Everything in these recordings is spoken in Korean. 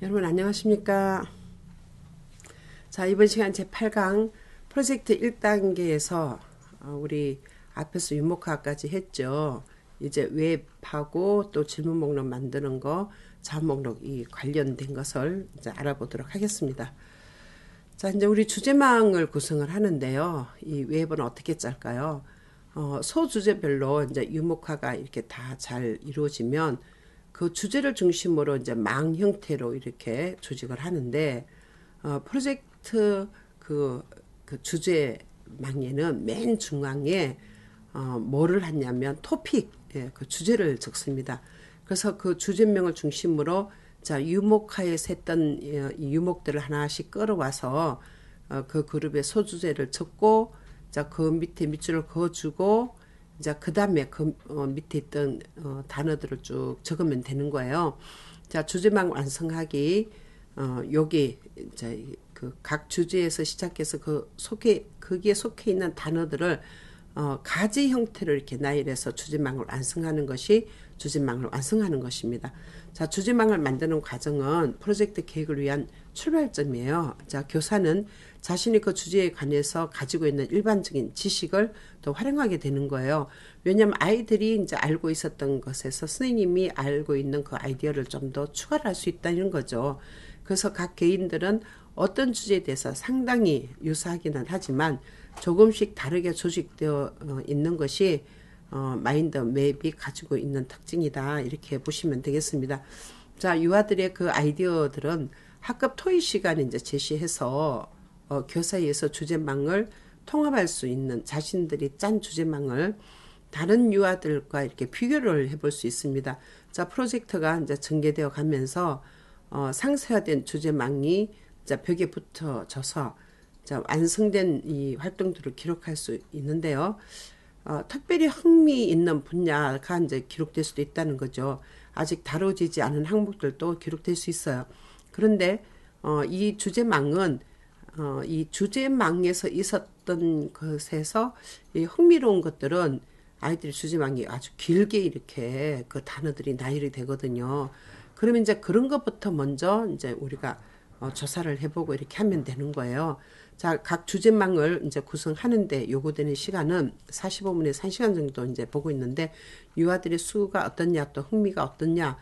여러분 안녕하십니까. 자, 이번 시간 제8강 프로젝트 1단계에서 우리 앞에서 유목화까지 했죠. 이제 웹하고 또 질문 목록 만드는 거, 자원 목록이 관련된 것을 이제 알아보도록 하겠습니다. 자, 이제 우리 주제망을 구성을 하는데요. 이 웹은 어떻게 짤까요? 소주제별로 이제 유목화가 이렇게 다 잘 이루어지면 그 주제를 중심으로 이제 망 형태로 이렇게 조직을 하는데, 프로젝트 그 주제망에는 맨 중앙에 뭐를 하냐면 토픽, 그 주제를 적습니다. 그래서 그 주제명을 중심으로 자, 유목화에 셌던 이 유목들을 하나씩 끌어와서 그 그룹의 소주제를 적고, 자, 그 밑에 밑줄을 그어주고, 자, 그 다음에 그 밑에 있던 단어들을 쭉 적으면 되는 거예요. 자, 주제망 완성하기, 여기 이제 그 각 주제에서 시작해서 거기에 속해 있는 단어들을 가지 형태로 이렇게 나열해서 주제망을 완성하는 것이 주제망을 완성하는 것입니다. 자, 주제망을 만드는 과정은 프로젝트 계획을 위한 출발점이에요. 자, 교사는 자신이 그 주제에 관해서 가지고 있는 일반적인 지식을 더 활용하게 되는 거예요. 왜냐하면 아이들이 이제 알고 있었던 것에서 선생님이 알고 있는 그 아이디어를 좀 더 추가를 할 수 있다는 거죠. 그래서 각 개인들은 어떤 주제에 대해서 상당히 유사하기는 하지만 조금씩 다르게 조직되어 있는 것이 마인드 맵이 가지고 있는 특징이다, 이렇게 보시면 되겠습니다. 자, 유아들의 그 아이디어들은 학급 토의 시간에 이제 제시해서 교사에 의해서 주제망을 통합할 수 있는, 자신들이 짠 주제망을 다른 유아들과 이렇게 비교를 해볼 수 있습니다. 자, 프로젝트가 이제 전개되어 가면서 상세화된 주제망이 자, 벽에 붙어져서 자, 완성된 이 활동들을 기록할 수 있는데요. 특별히 흥미 있는 분야가 이제 기록될 수도 있다는 거죠. 아직 다뤄지지 않은 항목들도 기록될 수 있어요. 그런데 이 주제망은 이 주제망에서 있었던 것에서 이 흥미로운 것들은 아이들의 주제망이 아주 길게 이렇게 그 단어들이 나열이 되거든요. 그러면 이제 그런 것부터 먼저 이제 우리가 조사를 해보고 이렇게 하면 되는 거예요. 자, 각 주제망을 이제 구성하는데 요구되는 시간은 45분에서 1시간 정도 이제 보고 있는데, 유아들의 수가 어떻냐, 또 흥미가 어떻냐,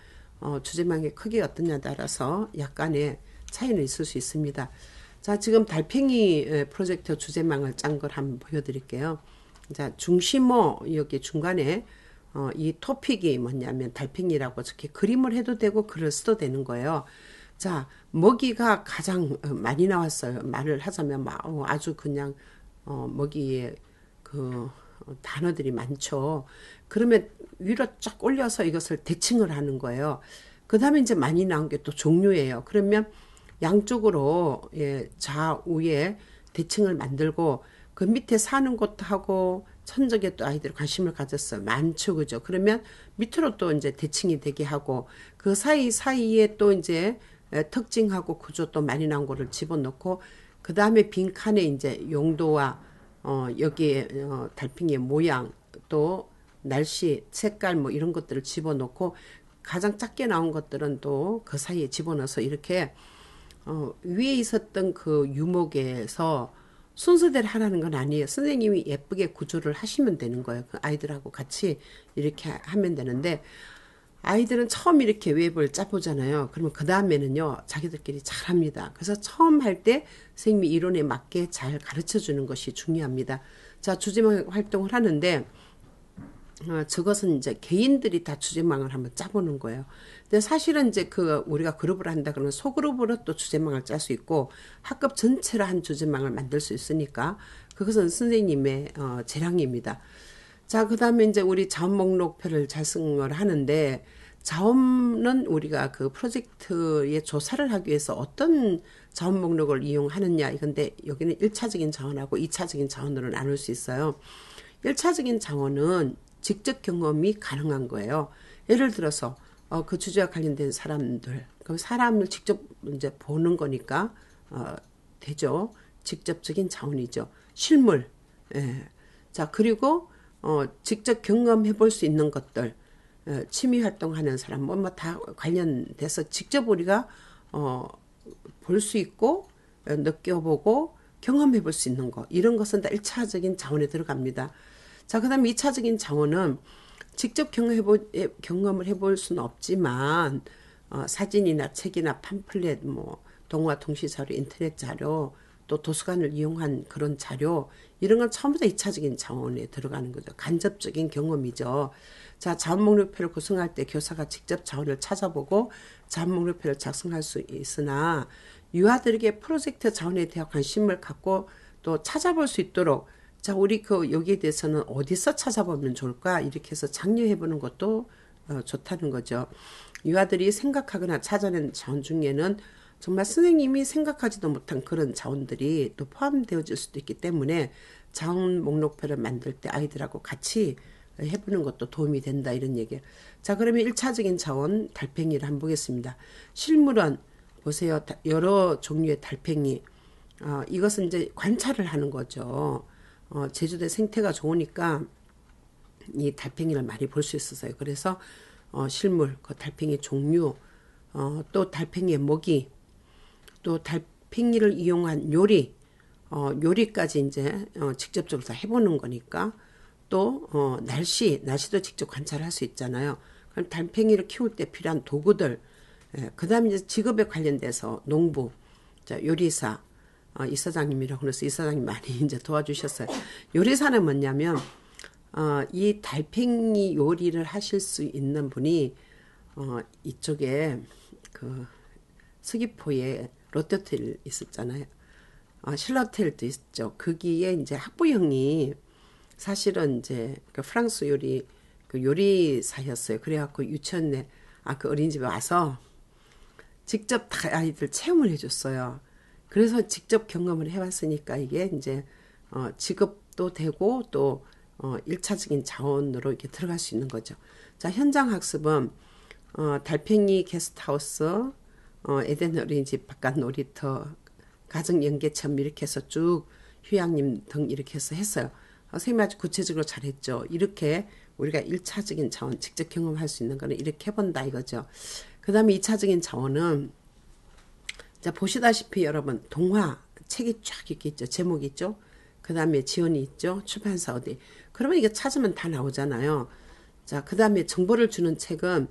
주제망의 크기가 어떻냐에 따라서 약간의 차이는 있을 수 있습니다. 자, 지금 달팽이 프로젝트 주제망을 짠 걸 한번 보여드릴게요. 자, 중심어 여기 중간에 이 토픽이 뭐냐면 달팽이라고 저렇게 그림을 해도 되고 글을 써도 되는 거예요. 자, 먹이가 가장 많이 나왔어요. 말을 하자면 아주 그냥 먹이에 그 단어들이 많죠. 그러면 위로 쫙 올려서 이것을 대칭을 하는 거예요. 그 다음에 이제 많이 나온 게 또 종류예요. 그러면 양쪽으로 좌우에 대칭을 만들고, 그 밑에 사는 것도 하고 천적에 또 아이들이 관심을 가졌어요. 많죠, 그죠? 그러면 밑으로 또 이제 대칭이 되게 하고, 그 사이에 또 이제 특징하고 구조 또 많이 나온 거를 집어넣고, 그 다음에 빈칸에 이제 용도와 여기에 달팽이의 모양, 또 날씨, 색깔 뭐 이런 것들을 집어넣고, 가장 작게 나온 것들은 또 그 사이에 집어넣어서 이렇게 위에 있었던 그 유목에서 순서대로 하라는 건 아니에요. 선생님이 예쁘게 구조를 하시면 되는 거예요. 그 아이들하고 같이 이렇게 하면 되는데, 아이들은 처음 이렇게 웹을 짜보잖아요. 그러면 그 다음에는요, 자기들끼리 잘합니다. 그래서 처음 할 때 선생님이 이론에 맞게 잘 가르쳐 주는 것이 중요합니다. 자, 주제망 활동을 하는데, 저것은 이제 개인들이 다 주제망을 한번 짜보는 거예요. 근데 사실은 이제 우리가 그룹을 한다 그러면 소그룹으로 또 주제망을 짤 수 있고, 학급 전체로 한 주제망을 만들 수 있으니까 그것은 선생님의 재량입니다. 자, 그 다음에 이제 우리 자원 목록표를 작성을 하는데, 자원은 우리가 그 프로젝트의 조사를 하기 위해서 어떤 자원 목록을 이용하느냐, 이건데 여기는 1차적인 자원하고 2차적인 자원으로 나눌 수 있어요. 1차적인 자원은 직접 경험이 가능한 거예요. 예를 들어서 그 주제와 관련된 사람들, 그럼 사람을 직접 이제 보는 거니까 되죠. 직접적인 자원이죠. 실물. 예. 자, 그리고 직접 경험해 볼 수 있는 것들, 취미 활동하는 사람 뭐 다 관련돼서 직접 우리가 볼 수 있고 느껴보고 경험해 볼 수 있는 거, 이런 것은 다 1차적인 자원에 들어갑니다. 자, 그 다음에 2차적인 자원은 직접 경험을 해볼 수는 없지만 사진이나 책이나 팜플렛, 뭐 동화, 동시 자료, 인터넷 자료, 또 도서관을 이용한 그런 자료, 이런 건 전부 다 2차적인 자원에 들어가는 거죠. 간접적인 경험이죠. 자, 자원 목록표를 구성할 때 교사가 직접 자원을 찾아보고 자원 목록표를 작성할 수 있으나 유아들에게 프로젝트 자원에 대한 관심을 갖고 또 찾아볼 수 있도록, 자, 우리 여기에 대해서는 어디서 찾아보면 좋을까? 이렇게 해서 장려해보는 것도 좋다는 거죠. 유아들이 생각하거나 찾아낸 자원 중에는 정말 선생님이 생각하지도 못한 그런 자원들이 또 포함되어질 수도 있기 때문에 자원 목록표를 만들 때 아이들하고 같이 해보는 것도 도움이 된다, 이런 얘기예요. 자, 그러면 1차적인 자원 달팽이를 한번 보겠습니다. 실물은 보세요. 여러 종류의 달팽이. 이것은 이제 관찰을 하는 거죠. 제주도 생태가 좋으니까 이 달팽이를 많이 볼 수 있었어요. 그래서 실물, 그 달팽이 종류, 또 달팽이의 먹이, 또 달팽이를 이용한 요리, 요리까지 이제 직접적으로 다 해보는 거니까, 또 날씨도 직접 관찰할 수 있잖아요. 그럼 달팽이를 키울 때 필요한 도구들, 그 다음에 이제 직업에 관련돼서 농부, 자, 요리사, 이사장님이라고 그래서 이사장님 많이 이제 도와주셨어요. 요리사는 뭐냐면, 이 달팽이 요리를 하실 수 있는 분이, 이쪽에 그 서귀포에 롯데호텔 있었잖아요. 신라호텔도 있죠. 거기에 이제 학부형이 사실은 이제 그 프랑스 요리, 그 요리사였어요. 그래갖고 유치원에, 그 어린이집에 와서 직접 다 아이들 체험을 해줬어요. 그래서 직접 경험을 해봤으니까 이게 이제 직업도 되고 또 1차적인 자원으로 이렇게 들어갈 수 있는 거죠. 자, 현장 학습은 달팽이 게스트하우스, 에덴 어린이집 바깥 놀이터, 가정 연계체험 이렇게 해서 쭉 휴양림 등 이렇게 해서 했어요. 선생님이 아주 구체적으로 잘했죠. 이렇게 우리가 1차적인 자원, 직접 경험할 수 있는 거는 이렇게 해본다 이거죠. 그 다음에 2차적인 자원은, 자, 보시다시피 여러분, 동화, 책이 쫙 이렇게 있죠. 제목이 있죠. 그 다음에 지원이 있죠. 출판사 어디. 그러면 이게 찾으면 다 나오잖아요. 자, 그 다음에 정보를 주는 책은,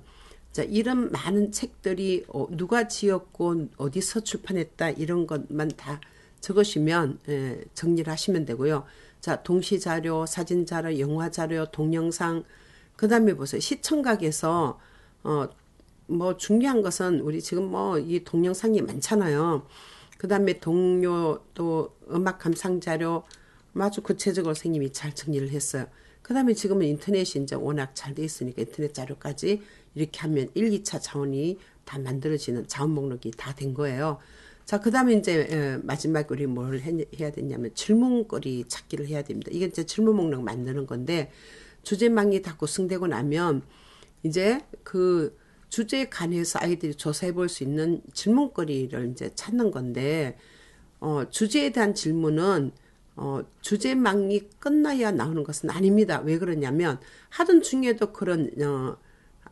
자, 이런 많은 책들이 누가 지었고 어디서 출판했다 이런 것만 다 적으시면 정리를 하시면 되고요. 자, 동시자료, 사진자료, 영화자료, 동영상, 그 다음에 보세요. 시청각에서 뭐 중요한 것은 우리 지금 뭐 이 동영상이 많잖아요. 그 다음에 동요, 또 음악 감상 자료, 아주 구체적으로 선생님이 잘 정리를 했어요. 그 다음에 지금은 인터넷이 이제 워낙 잘 돼 있으니까 인터넷 자료까지 이렇게 하면 1, 2차 자원이 다 만들어지는 자원 목록이 다 된 거예요. 자, 그 다음에 이제 마지막 우리 뭘 해야 되냐면 질문거리 찾기를 해야 됩니다. 이게 이제 질문 목록 만드는 건데, 주제망이 다 구성되고 나면 이제 그 주제에 관해서 아이들이 조사해 볼 수 있는 질문거리를 이제 찾는 건데, 주제에 대한 질문은 주제망이 끝나야 나오는 것은 아닙니다. 왜 그러냐면 하던 중에도 그런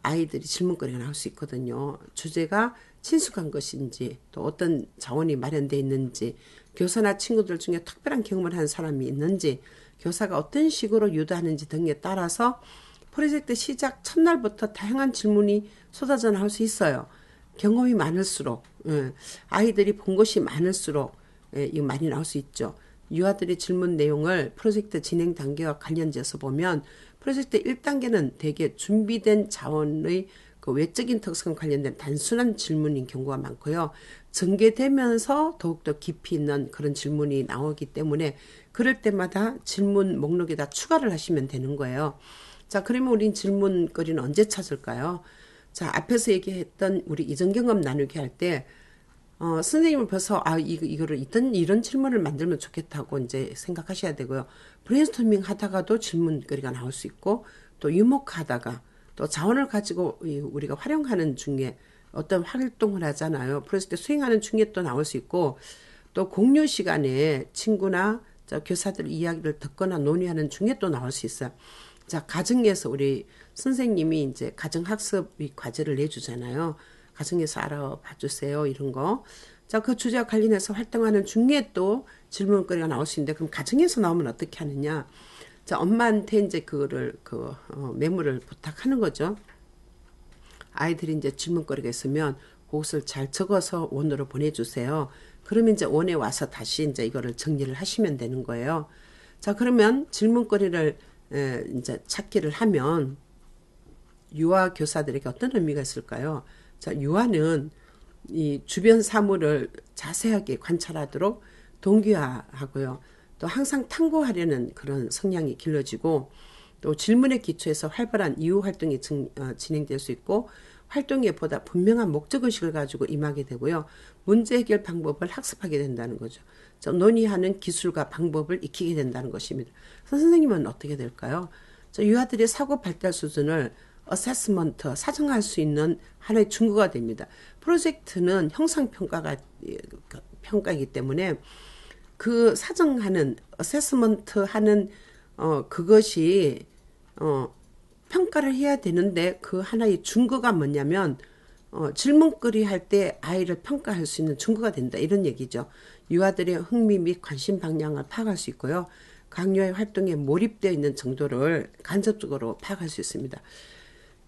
아이들이 질문거리가 나올 수 있거든요. 주제가 친숙한 것인지, 또 어떤 자원이 마련되어 있는지, 교사나 친구들 중에 특별한 경험을 한 사람이 있는지, 교사가 어떤 식으로 유도하는지 등에 따라서 프로젝트 시작 첫날부터 다양한 질문이 쏟아져 나올 수 있어요. 경험이 많을수록, 아이들이 본 것이 많을수록 이거 많이 나올 수 있죠. 유아들의 질문 내용을 프로젝트 진행 단계와 관련지어서 보면 프로젝트 1단계는 대개 준비된 자원의 그 외적인 특성 관련된 단순한 질문인 경우가 많고요. 전개되면서 더욱더 깊이 있는 그런 질문이 나오기 때문에 그럴 때마다 질문 목록에다 추가를 하시면 되는 거예요. 자, 그러면 우린 질문거리는 언제 찾을까요? 자, 앞에서 얘기했던 우리 이전 경험 나누기 할 때 선생님을 벌써 이거를 이런 질문을 만들면 좋겠다고 이제 생각하셔야 되고요. 브레인스토밍 하다가도 질문거리가 나올 수 있고, 또 유목하다가 또 자원을 가지고 우리가 활용하는 중에 어떤 활동을 하잖아요. 프로젝트 수행하는 중에 또 나올 수 있고, 또 공유 시간에 친구나 교사들 이야기를 듣거나 논의하는 중에 또 나올 수 있어요. 자, 가정에서 우리 선생님이 이제 가정학습 과제를 내주잖아요. 가정에서 알아봐 주세요. 이런 거. 자, 그 주제와 관련해서 활동하는 중에 또 질문거리가 나올 수 있는데, 그럼 가정에서 나오면 어떻게 하느냐? 자, 엄마한테 이제 그거를, 메모를 부탁하는 거죠. 아이들이 이제 질문거리가 있으면 그것을 잘 적어서 원으로 보내주세요. 그러면 이제 원에 와서 다시 이제 이거를 정리를 하시면 되는 거예요. 자, 그러면 질문거리를 이제 찾기를 하면 유아 교사들에게 어떤 의미가 있을까요? 자, 유아는 이 주변 사물을 자세하게 관찰하도록 동기화하고요. 또 항상 탐구하려는 그런 성향이 길러지고, 또 질문에 기초해서 활발한 이후 활동이 진행될 수 있고, 활동에 보다 분명한 목적의식을 가지고 임하게 되고요. 문제 해결 방법을 학습하게 된다는 거죠. 논의하는 기술과 방법을 익히게 된다는 것입니다. 선생님은 어떻게 될까요? 유아들의 사고 발달 수준을 어세스먼트, 사정할 수 있는 하나의 증거가 됩니다. 프로젝트는 평가이기 때문에 그 사정하는, 어세스먼트 하는, 그것이, 평가를 해야 되는데 그 하나의 증거가 뭐냐면, 질문거리 할 때 아이를 평가할 수 있는 증거가 된다. 이런 얘기죠. 유아들의 흥미 및 관심 방향을 파악할 수 있고요. 강요의 활동에 몰입되어 있는 정도를 간접적으로 파악할 수 있습니다.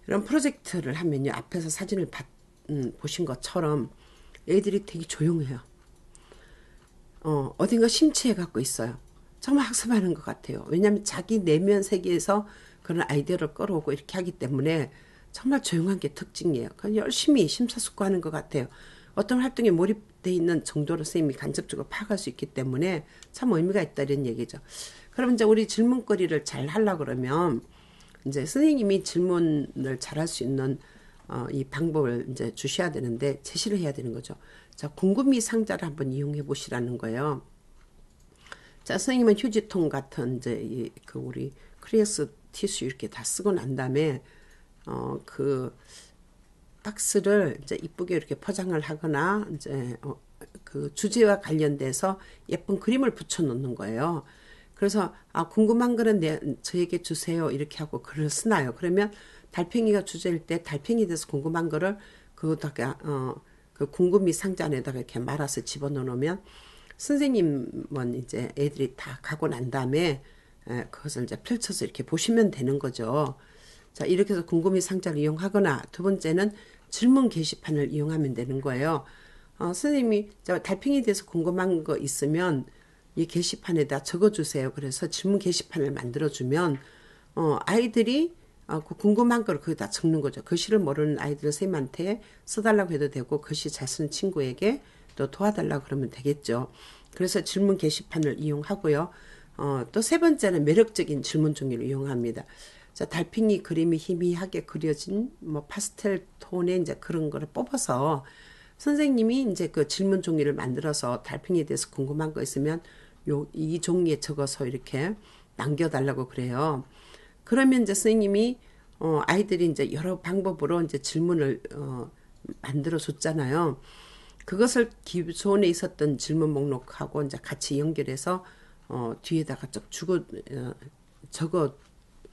이런 프로젝트를 하면요. 앞에서 사진을 보신 것처럼 애들이 되게 조용해요. 어딘가 심취해 갖고 있어요. 정말 학습하는 것 같아요. 왜냐하면 자기 내면 세계에서 그런 아이디어를 끌어오고 이렇게 하기 때문에 정말 조용한 게 특징이에요. 그냥 열심히 심사숙고하는 것 같아요. 어떤 활동에 몰입되어 있는 정도로 선생님이 간접적으로 파악할 수 있기 때문에 참 의미가 있다 이런 얘기죠. 그럼 이제 우리 질문거리를 잘 하려고 그러면 이제 선생님이 질문을 잘 할 수 있는 이 방법을 이제 주셔야 되는데 제시를 해야 되는 거죠. 자, 궁금이 상자를 한번 이용해 보시라는 거예요. 자, 선생님은 휴지통 같은 이제 우리 크리에스 티슈 이렇게 다 쓰고 난 다음에 그 박스를 이제 이쁘게 이렇게 포장을 하거나 이제 그 주제와 관련돼서 예쁜 그림을 붙여 놓는 거예요. 그래서 궁금한 거는 저에게 주세요 이렇게 하고 글을 쓰나요. 그러면 달팽이가 주제일 때 달팽이에 대해서 궁금한 거를 그다가 그 궁금이 상자 안에다가 이렇게 말아서 집어넣으면 선생님은 이제 애들이 다 가고 난 다음에 그것을 이제 펼쳐서 이렇게 보시면 되는 거죠. 자, 이렇게 해서 궁금이 상자를 이용하거나 두 번째는 질문 게시판을 이용하면 되는 거예요. 선생님이 달팽이에 대해서 궁금한 거 있으면 이 게시판에다 적어주세요. 그래서 질문 게시판을 만들어주면 아이들이 그 궁금한 걸 거기다 적는 거죠. 글씨를 모르는 아이들은 선생님한테 써달라고 해도 되고 글씨 잘 쓰는 친구에게 또 도와달라고 그러면 되겠죠. 그래서 질문 게시판을 이용하고요. 또 세 번째는 매력적인 질문 종류를 이용합니다. 자, 달팽이 그림이 희미하게 그려진 파스텔 톤의 이제 그런 거를 뽑아서 선생님이 이제 그 질문 종이를 만들어서 달팽이에 대해서 궁금한 거 있으면 이 종이에 적어서 이렇게 남겨달라고 그래요. 그러면 이제 선생님이 아이들이 이제 여러 방법으로 이제 질문을 만들어 줬잖아요. 그것을 기존에 있었던 질문 목록하고 이제 같이 연결해서 뒤에다가 쭉 적어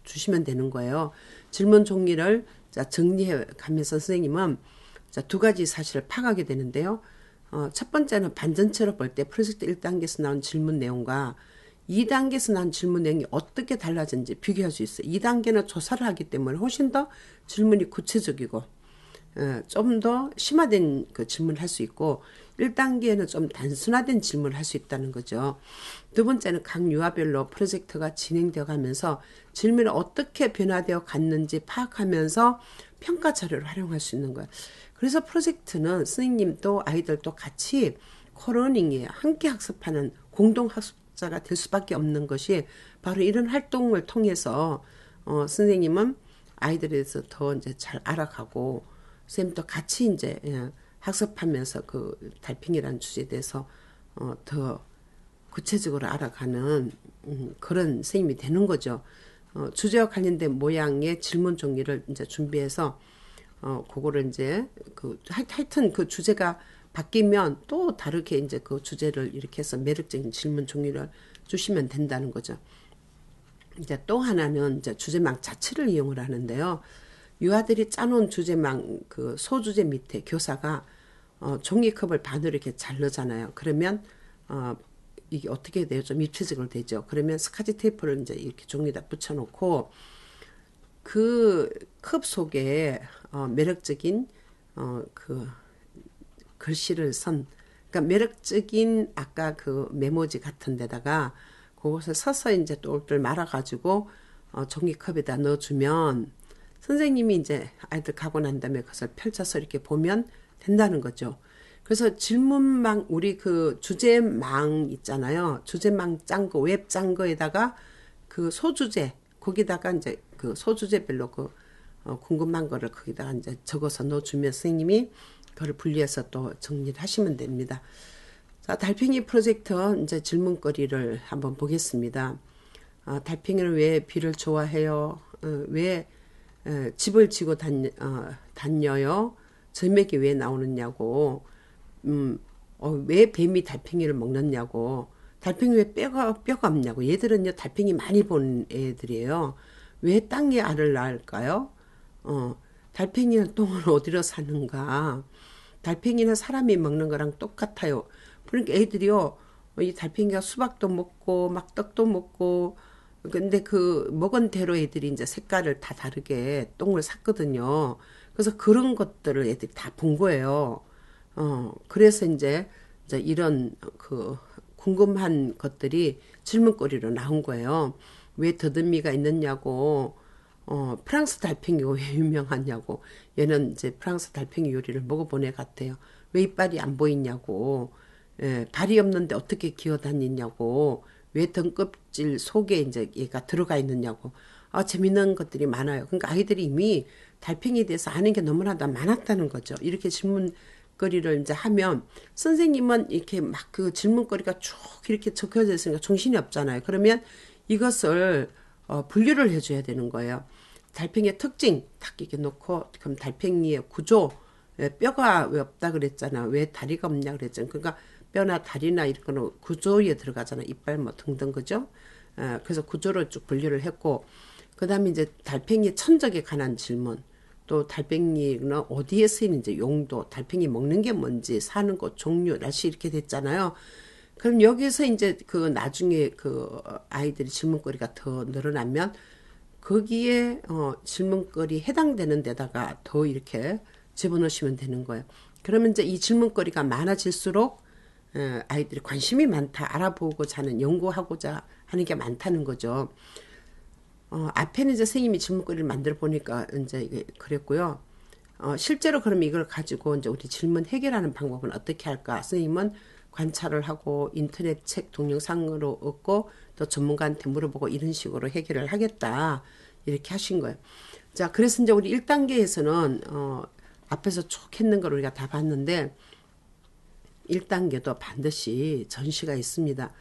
주시면 되는 거예요. 질문 종이를 정리해 가면서 선생님은 두 가지 사실을 파악하게 되는데요. 첫 번째는 반전체로 볼 때 프로젝트 1단계에서 나온 질문 내용과 2단계에서 나온 질문 내용이 어떻게 달라졌는지 비교할 수 있어요. 2단계는 조사를 하기 때문에 훨씬 더 질문이 구체적이고 좀 더 심화된 그 질문을 할 수 있고 1단계에는 좀 단순화된 질문을 할 수 있다는 거죠. 두 번째는 각 유아별로 프로젝트가 진행되어 가면서 질문이 어떻게 변화되어 갔는지 파악하면서 평가 자료를 활용할 수 있는 거예요. 그래서 프로젝트는 선생님도 아이들도 같이 코러닝이에요. 함께 학습하는 공동학습자가 될 수밖에 없는 것이 바로 이런 활동을 통해서 선생님은 아이들에 대해서 더 이제 잘 알아가고 선생님도 같이 이제 학습하면서 그 달팽이라는 주제에 대해서 더 구체적으로 알아가는 그런 선생님이 되는 거죠. 주제와 관련된 모양의 질문 종이를 이제 준비해서 그거를 이제 하여튼 그 주제가 바뀌면 또 다르게 이제 그 주제를 이렇게 해서 매력적인 질문 종이를 주시면 된다는 거죠. 이제 또 하나는 이제 주제망 자체를 이용을 하는데요. 유아들이 짜놓은 주제망 그 소주제 밑에 교사가 종이컵을 반으로 이렇게 자르잖아요. 그러면 이게 어떻게 돼요? 좀 입체적으로 되죠. 그러면 스카치 테이프를 이제 이렇게 종이에다 붙여놓고 그 컵 속에 매력적인 그 글씨를 그러니까 매력적인 아까 그 메모지 같은 데다가 그것을 서서 이제 똘똘 말아가지고 종이컵에다 넣어주면 선생님이 이제 아이들 가고 난 다음에 그것을 펼쳐서 이렇게 보면 된다는 거죠. 그래서 질문망, 우리 그 주제망 있잖아요. 주제망 짠 거, 웹 짠 거에다가 그 소주제, 거기다가 이제 그 소주제별로 그 궁금한 거를 거기다가 이제 적어서 넣어주면 선생님이 그걸 분리해서 또 정리를 하시면 됩니다. 자, 달팽이 프로젝트 이제 질문거리를 한번 보겠습니다. 달팽이는 왜 비를 좋아해요? 왜 집을 지고 다녀요? 점액이 왜 나오느냐고, 왜 뱀이 달팽이를 먹느냐고, 달팽이 왜 뼈가 없냐고. 얘들은요, 달팽이 많이 본 애들이에요. 왜 땅에 알을 낳을까요? 달팽이는 똥을 어디로 사는가? 달팽이는 사람이 먹는 거랑 똑같아요. 그러니까 애들이요, 이 달팽이가 수박도 먹고, 막 떡도 먹고, 근데 그 먹은 대로 애들이 이제 색깔을 다 다르게 똥을 샀거든요. 그래서 그런 것들을 애들이 다 본 거예요. 그래서 이제 이런 그 궁금한 것들이 질문거리로 나온 거예요. 왜 더듬이가 있느냐고, 프랑스 달팽이가 왜 유명하냐고. 얘는 이제 프랑스 달팽이 요리를 먹어본 애 같아요. 왜 이빨이 안 보이냐고. 발이 없는데 어떻게 기어다니냐고. 왜 등껍질 속에 이제 얘가 들어가 있느냐고. 재밌는 것들이 많아요. 그러니까 아이들이 이미 달팽이에 대해서 아는 게 너무나도 많았다는 거죠. 이렇게 질문거리를 이제 하면 선생님은 이렇게 막 그 질문거리가 쭉 이렇게 적혀져 있으니까 정신이 없잖아요. 그러면 이것을 분류를 해줘야 되는 거예요. 달팽이의 특징 딱 이렇게 놓고, 그럼 달팽이의 구조, 뼈가 왜 없다 그랬잖아. 왜 다리가 없냐 그랬잖아. 그러니까 뼈나 다리나 이런 거는 구조에 들어가잖아. 이빨 뭐 등등, 그죠? 그래서 구조를 쭉 분류를 했고, 그 다음에 이제 달팽이 천적에 관한 질문, 또 달팽이는 어디에 쓰이는지 용도, 달팽이 먹는 게 뭔지, 사는 곳, 종류, 날씨 이렇게 됐잖아요. 그럼 여기서 이제 그 나중에 그 아이들이 질문거리가 더 늘어나면 거기에 질문거리 해당되는 데다가 더 이렇게 집어넣으시면 되는 거예요. 그러면 이제 이 질문거리가 많아질수록 아이들이 관심이 많다, 알아보고자 하는, 연구하고자 하는 게 많다는 거죠. 앞에는 이제 선생님이 질문거리를 만들어 보니까 이제 그랬고요. 실제로 그럼 이걸 가지고 이제 우리 질문 해결하는 방법은 어떻게 할까? 선생님은 관찰을 하고 인터넷 책 동영상으로 얻고 또 전문가한테 물어보고 이런 식으로 해결을 하겠다. 이렇게 하신 거예요. 자, 그래서 이제 우리 1단계에서는 앞에서 쭉 했는 걸 우리가 다 봤는데 1단계도 반드시 전시가 있습니다.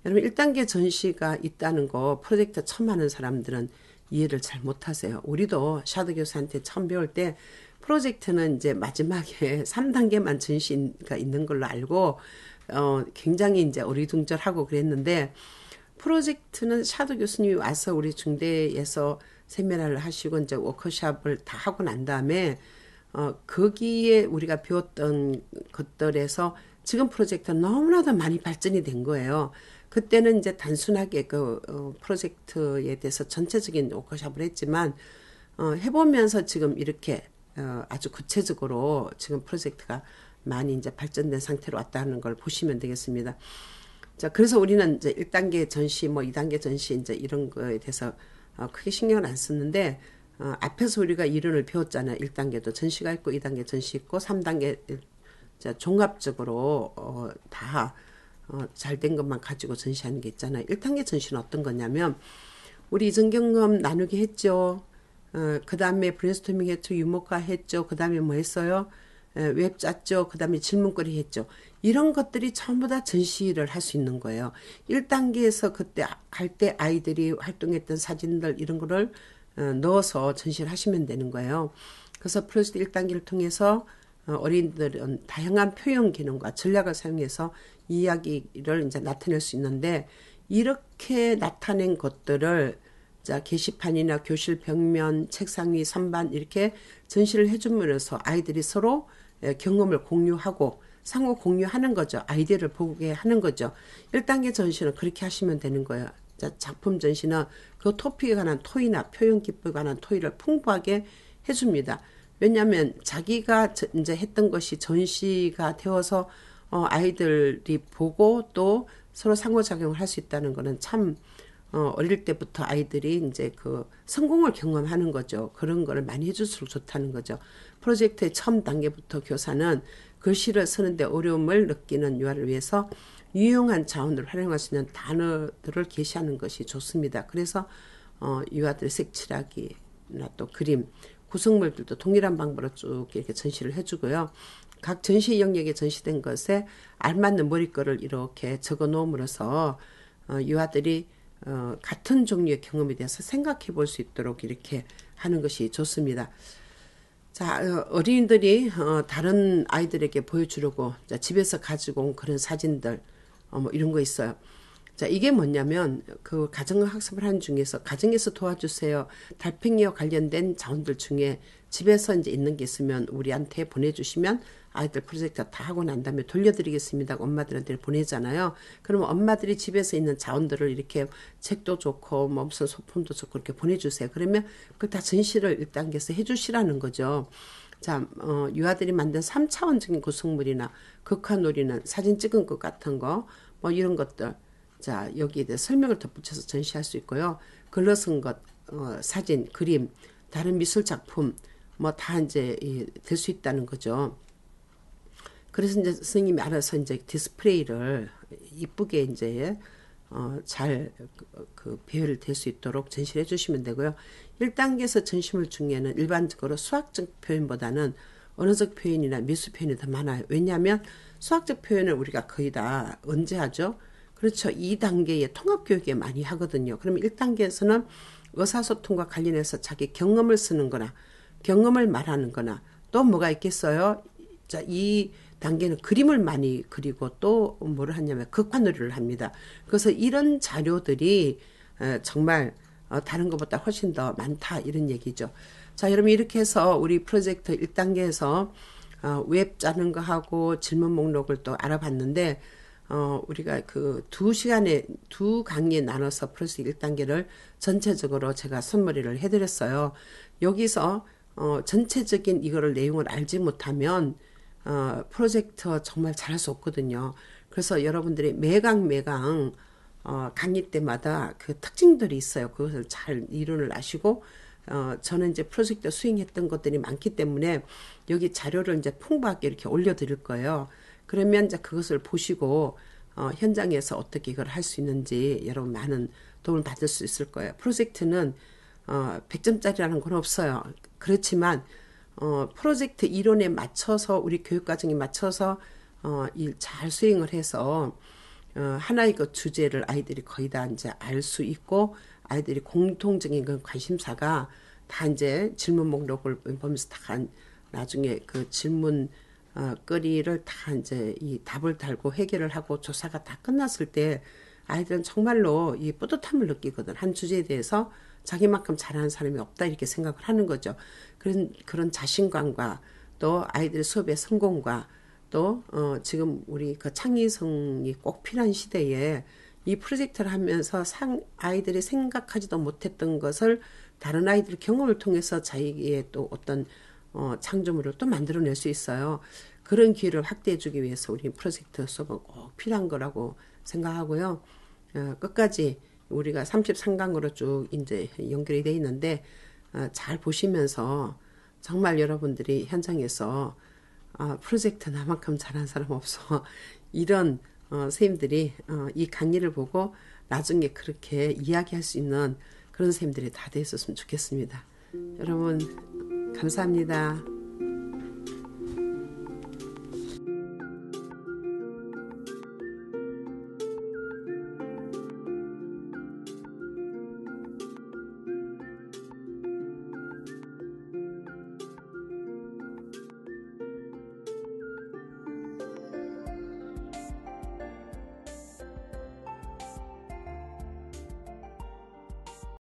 여러분 1단계 전시가 있다는 거 프로젝트 처음 하는 사람들은 이해를 잘 못하세요. 우리도 샤드 교수한테 처음 배울 때 프로젝트는 이제 마지막에 3단계만 전시가 있는 걸로 알고 굉장히 이제 어리둥절하고 그랬는데, 프로젝트는 샤드 교수님이 와서 우리 중대에서 세미나를 하시고 이제 워크숍을 다 하고 난 다음에 거기에 우리가 배웠던 것들에서 지금 프로젝트는 너무나도 많이 발전이 된 거예요. 그때는 이제 단순하게 그 프로젝트에 대해서 전체적인 워크숍을 했지만 해보면서 지금 이렇게 아주 구체적으로 지금 프로젝트가 많이 이제 발전된 상태로 왔다는 걸 보시면 되겠습니다. 자, 그래서 우리는 이제 1단계 전시, 뭐 2단계 전시 이제 이런 거에 대해서 크게 신경을 안 썼는데, 앞에서 우리가 이론을 배웠잖아요. 1단계도 전시가 있고 2단계 전시 있고 3단계 종합적으로 다 잘된 것만 가지고 전시하는 게 있잖아요. 1단계 전시는 어떤 거냐면 우리 이전 경험 나누기 했죠. 그 다음에 브레인스토밍 했죠. 유목화 했죠. 그 다음에 뭐 했어요? 웹 짰죠. 그 다음에 질문거리 했죠. 이런 것들이 전부 다 전시를 할 수 있는 거예요. 1단계에서 그때 할 때 아이들이 활동했던 사진들 이런 거를 넣어서 전시를 하시면 되는 거예요. 그래서 프로젝트 1단계를 통해서 어린이들은 다양한 표현 기능과 전략을 사용해서 이야기를 이제 나타낼 수 있는데, 이렇게 나타낸 것들을 자, 게시판이나 교실 벽면, 책상 위, 선반 이렇게 전시를 해줌으로써 아이들이 서로 경험을 공유하고 상호 공유하는 거죠. 아이디어를 보게 하는 거죠. 1단계 전시는 그렇게 하시면 되는 거예요. 자, 작품 전시는 그 토픽에 관한 토의나 표현 기법에 관한 토의를 풍부하게 해줍니다. 왜냐하면 자기가 이제 했던 것이 전시가 되어서 아이들이 보고 또 서로 상호작용을 할 수 있다는 거는 참 어릴 때부터 아이들이 이제 그 성공을 경험하는 거죠. 그런 거를 많이 해줄수록 좋다는 거죠. 프로젝트의 처음 단계부터 교사는 글씨를 쓰는데 어려움을 느끼는 유아를 위해서 유용한 자원을 활용할 수 있는 단어들을 게시하는 것이 좋습니다. 그래서 유아들의 색칠하기나 또 그림, 구성물들도 동일한 방법으로 쭉 이렇게 전시를 해주고요. 각 전시 영역에 전시된 것에 알맞는 머릿글을 이렇게 적어 놓음으로써 유아들이 같은 종류의 경험에 대해서 생각해 볼 수 있도록 이렇게 하는 것이 좋습니다. 자, 어린이들이 다른 아이들에게 보여주려고 집에서 가지고 온 그런 사진들 뭐 이런 거 있어요. 자, 이게 뭐냐면 그 가정학습을 하는 중에서 가정에서 도와주세요. 달팽이와 관련된 자원들 중에 집에서 이제 있는 게 있으면 우리한테 보내주시면 아이들 프로젝트 다 하고 난 다음에 돌려드리겠습니다. 엄마들한테 보내잖아요. 그러면 엄마들이 집에서 있는 자원들을 이렇게 책도 좋고 뭐 무슨 소품도 좋고 이렇게 보내주세요. 그러면 그걸 다 전시를 1단계에서 해주시라는 거죠. 자, 유아들이 만든 3차원적인 구성물이나 극화놀이는 사진 찍은 것 같은 거 뭐 이런 것들 자, 여기에 대해 설명을 덧붙여서 전시할 수 있고요. 글로 쓴 것, 사진, 그림, 다른 미술 작품, 뭐 다 이제 될 수 있다는 거죠. 그래서 이제 선생님이 알아서 이제 디스플레이를 이쁘게 이제 잘 배열을 될 수 있도록 전시를 해주시면 되고요. 1단계에서 전시물 중에는 일반적으로 수학적 표현보다는 언어적 표현이나 미술 표현이 더 많아요. 왜냐하면 수학적 표현을 우리가 거의 다 언제 하죠? 그렇죠. 2단계의 통합교육에 많이 하거든요. 그러면 1단계에서는 의사소통과 관련해서 자기 경험을 쓰는 거나 경험을 말하는 거나 또 뭐가 있겠어요? 자, 2단계는 그림을 많이 그리고 또 뭐를 하냐면 극화놀이를 합니다. 그래서 이런 자료들이 정말 다른 것보다 훨씬 더 많다 이런 얘기죠. 자, 여러분 이렇게 해서 우리 프로젝트 1단계에서 웹 짜는 거 하고 질문 목록을 또 알아봤는데 우리가 그 2시간에 2강의에 나눠서 프로젝트 1단계를 전체적으로 제가 선머리를 해드렸어요. 여기서 전체적인 이거를 내용을 알지 못하면 프로젝트 정말 잘할 수 없거든요. 그래서 여러분들이 매강 강의 때마다 그 특징들이 있어요. 그것을 잘 이론을 아시고 저는 이제 프로젝트 수행했던 것들이 많기 때문에 여기 자료를 이제 풍부하게 이렇게 올려드릴 거예요. 그러면 이제 그것을 보시고 현장에서 어떻게 이걸 할 수 있는지 여러분 많은 도움을 받을 수 있을 거예요. 프로젝트는 100점짜리라는 건 없어요. 그렇지만 프로젝트 이론에 맞춰서 우리 교육과정에 맞춰서 일 잘 수행을 해서 하나의 그 주제를 아이들이 거의 다 이제 알 수 있고 아이들이 공통적인 그 관심사가 다 이제 질문 목록을 보면서 다 나중에 그 질문 거리를 다 이제 이 답을 달고 해결을 하고 조사가 다 끝났을 때 아이들은 정말로 이 뿌듯함을 느끼거든. 한 주제에 대해서 자기만큼 잘하는 사람이 없다 이렇게 생각을 하는 거죠. 그런 자신감과 또 아이들의 수업의 성공과 또 지금 우리 그 창의성이 꼭 필요한 시대에 이 프로젝트를 하면서 아이들이 생각하지도 못했던 것을 다른 아이들의 경험을 통해서 자기의 또 어떤 창조물을 또 만들어낼 수 있어요. 그런 기회를 확대해 주기 위해서 우리 프로젝트 수업은 꼭 필요한 거라고 생각하고요. 끝까지 우리가 33강으로 쭉 이제 연결이 돼 있는데 잘 보시면서 정말 여러분들이 현장에서 프로젝트 나만큼 잘하는 사람 없어. 이런 선생님들이 이 강의를 보고 나중에 그렇게 이야기할 수 있는 그런 선생님들이 다 됐었으면 좋겠습니다. 여러분 감사합니다.